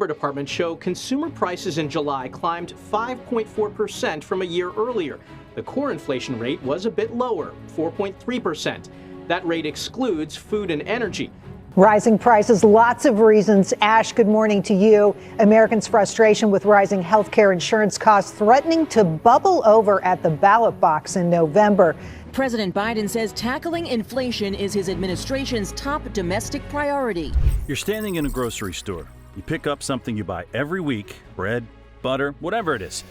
Labor Department show consumer prices in July climbed 5.4% from a year earlier. The core inflation rate was a bit lower, 4.3%. That rate excludes food and energy. Rising prices, lots of reasons. Ash, good morning to you. Americans' frustration with rising health care insurance costs threatening to bubble over at the ballot box in November. President Biden says tackling inflation is his administration's top domestic priority. You're standing in a grocery store. You pick up something you buy every week, bread, butter, whatever it is.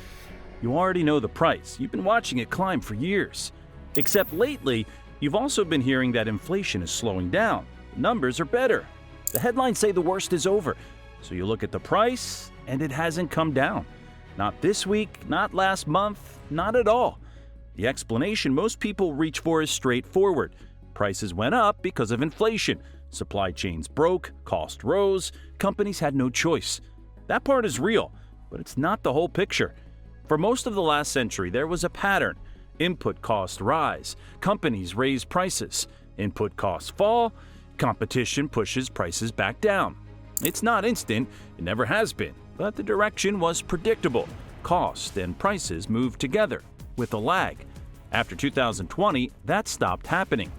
You already know the price. You've been watching it climb for years. Except lately, you've also been hearing that inflation is slowing down. The numbers are better. The headlines say the worst is over. So you look at the price, and it hasn't come down. Not this week, not last month, not at all. The explanation most people reach for is straightforward. Prices went up because of inflation. Supply chains broke, cost rose, companies had no choice. That part is real, but it's not the whole picture. For most of the last century, there was a pattern. Input costs rise, companies raise prices. Input costs fall, competition pushes prices back down. It's not instant, it never has been, but the direction was predictable. Cost and prices moved together, with a lag. After 2020, that stopped happening.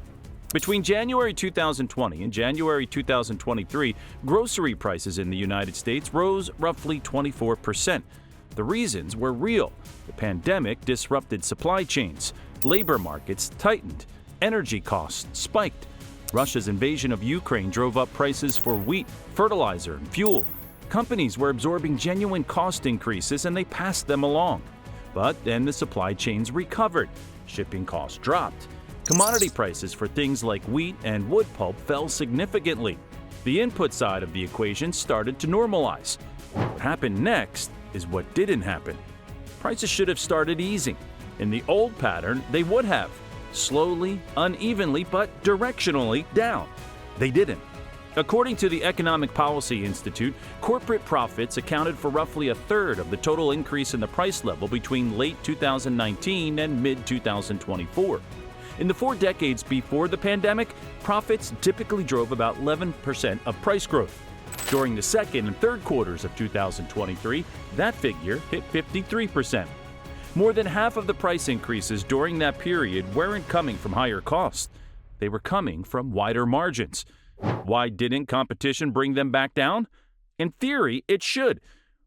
Between January 2020 and January 2023, grocery prices in the United States rose roughly 24%. The reasons were real. The pandemic disrupted supply chains, labor markets tightened, energy costs spiked. Russia's invasion of Ukraine drove up prices for wheat, fertilizer, and fuel. Companies were absorbing genuine cost increases and they passed them along. But then the supply chains recovered. Shipping costs dropped. Commodity prices for things like wheat and wood pulp fell significantly. The input side of the equation started to normalize. What happened next is what didn't happen. Prices should have started easing. In the old pattern, they would have. Slowly, unevenly, but directionally down. They didn't. According to the Economic Policy Institute, corporate profits accounted for roughly a third of the total increase in the price level between late 2019 and mid-2024. In the 4 decades before the pandemic, profits typically drove about 11% of price growth. During the second and third quarters of 2023, that figure hit 53%. More than half of the price increases during that period weren't coming from higher costs. They were coming from wider margins. Why didn't competition bring them back down? In theory, it should.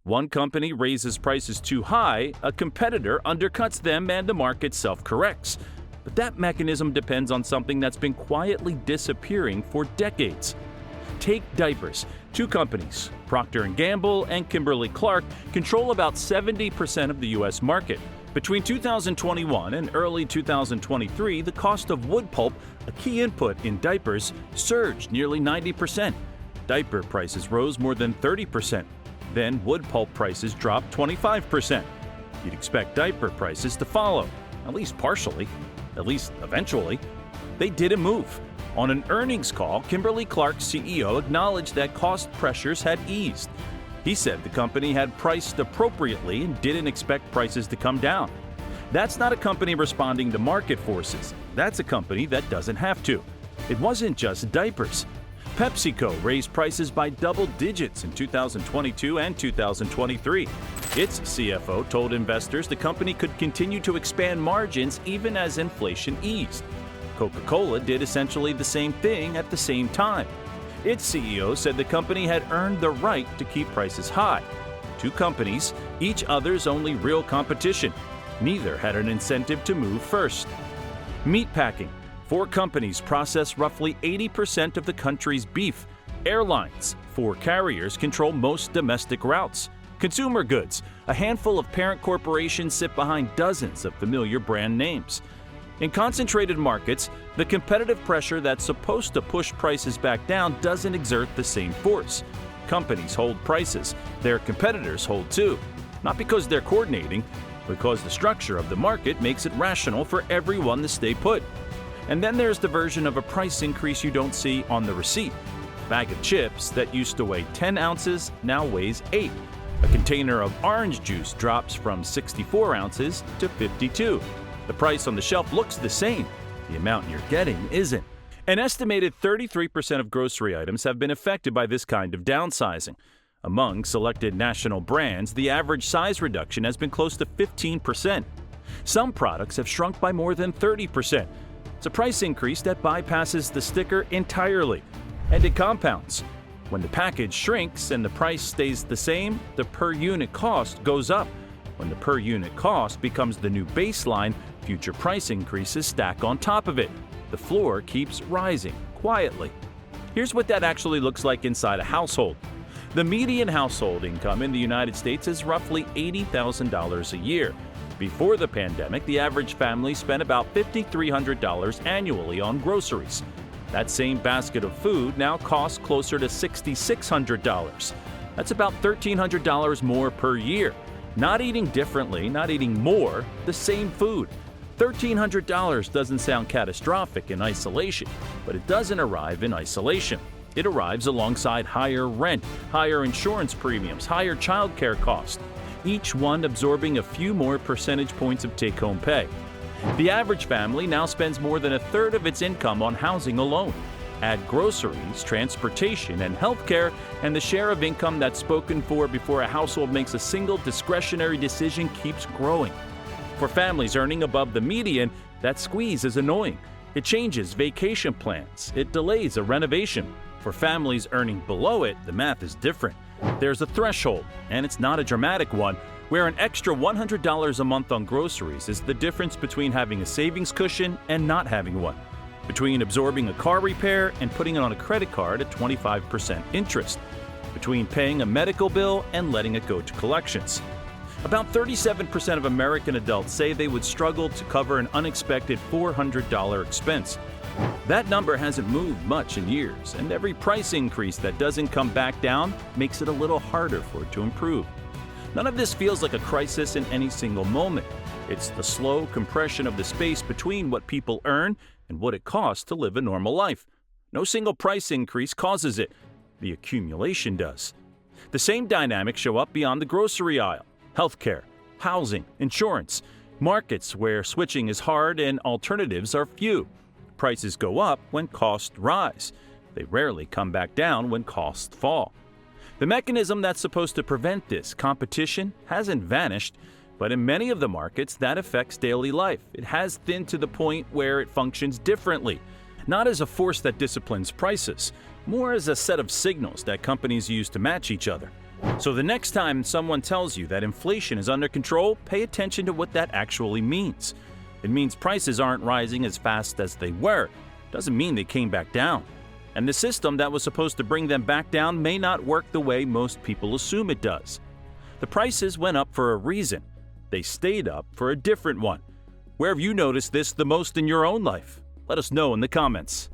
One company raises prices too high, a competitor undercuts them, and the market self-corrects. But that mechanism depends on something that's been quietly disappearing for decades. Take diapers. 2 companies, Procter & Gamble and Kimberly-Clark, control about 70% of the U.S. market. Between 2021 and early 2023, the cost of wood pulp, a key input in diapers, surged nearly 90%. Diaper prices rose more than 30%. Then wood pulp prices dropped 25%. You'd expect diaper prices to follow, at least partially, at least eventually. They didn't move. On an earnings call, Kimberly-Clark's CEO acknowledged that cost pressures had eased. He said the company had priced appropriately and didn't expect prices to come down. That's not a company responding to market forces. That's a company that doesn't have to. It wasn't just diapers. PepsiCo raised prices by double digits in 2022 and 2023. Its CFO told investors the company could continue to expand margins even as inflation eased. Coca-Cola did essentially the same thing at the same time. Its CEO said the company had earned the right to keep prices high. 2 companies, each other's only real competition. Neither had an incentive to move first. Meatpacking. 4 companies process roughly 80% of the country's beef. Airlines. 4 carriers control most domestic routes. Consumer goods. A handful of parent corporations sit behind dozens of familiar brand names. In concentrated markets, the competitive pressure that's supposed to push prices back down doesn't exert the same force. Companies hold prices. Their competitors hold too. Not because they're coordinating, because the structure of the market makes it rational for everyone to stay put. And then there's the version of a price increase you don't see on the receipt. A bag of chips that used to weigh 10 ounces now weighs 8. A container of orange juice drops from 64 ounces to 52. The price on the shelf looks the same. The amount you're getting isn't. An estimated 33% of grocery items have been affected by this kind of downsizing. Among selected national brands, the average size reduction has been close to 15%. Some products have shrunk by more than 30%. It's a price increase that bypasses the sticker entirely, and it compounds. When the package shrinks and the price stays the same, the per unit cost goes up. When the per unit cost becomes the new baseline, future price increases stack on top of it. The floor keeps rising quietly. Here's what that actually looks like inside a household. The median household income in the United States is roughly $80,000 a year. Before the pandemic, the average family spent about $5,300 annually on groceries. That same basket of food now costs closer to $6,600. That's about $1,300 more per year. Not eating differently, not eating more, the same food. $1,300 doesn't sound catastrophic in isolation, but it doesn't arrive in isolation. It arrives alongside higher rent, higher insurance premiums, higher childcare costs, each one absorbing a few more percentage points of take-home pay. The average family now spends more than a third of its income on housing alone. Add groceries, transportation, and healthcare, and the share of income that's spoken for before a household makes a single discretionary decision keeps growing. For families earning above the median, that squeeze is annoying. It changes vacation plans. It delays a renovation. For families earning below it, the math is different. There's a threshold, and it's not a dramatic one, where an extra $100 a month on groceries is the difference between having a savings cushion and not having one, between absorbing a car repair and putting it on a credit card at 25% interest, between paying a medical bill and letting it go to collections. About 37% of American adults say they would struggle to cover an unexpected $400 expense. That number hasn't moved much in years, and every price increase that doesn't come back down makes it a little harder for it to improve. None of this feels like a crisis in any single moment. It's the slow compression of the space between what people earn and what it costs to live a normal life. No single price increase causes it. The accumulation does. The same dynamics show up beyond the grocery aisle. Healthcare, housing, insurance, markets where switching is hard and alternatives are few. Prices go up when costs rise. They rarely come back down when costs fall. The mechanism that's supposed to prevent this competition hasn't vanished, but in many of the markets that affects daily life. It has thinned to the point where it functions differently, not as a force that disciplines prices, more as a set of signals that companies use to match each other. So the next time someone tells you that inflation is under control, pay attention to what that actually means. It means prices aren't rising as fast as they were. Doesn't mean they came back down. And the system that was supposed to bring them back down may not work the way most people assume it does. The prices went up for a reason. They stayed up for a different one. Where have you noticed this the most in your own life? Let us know in the comments.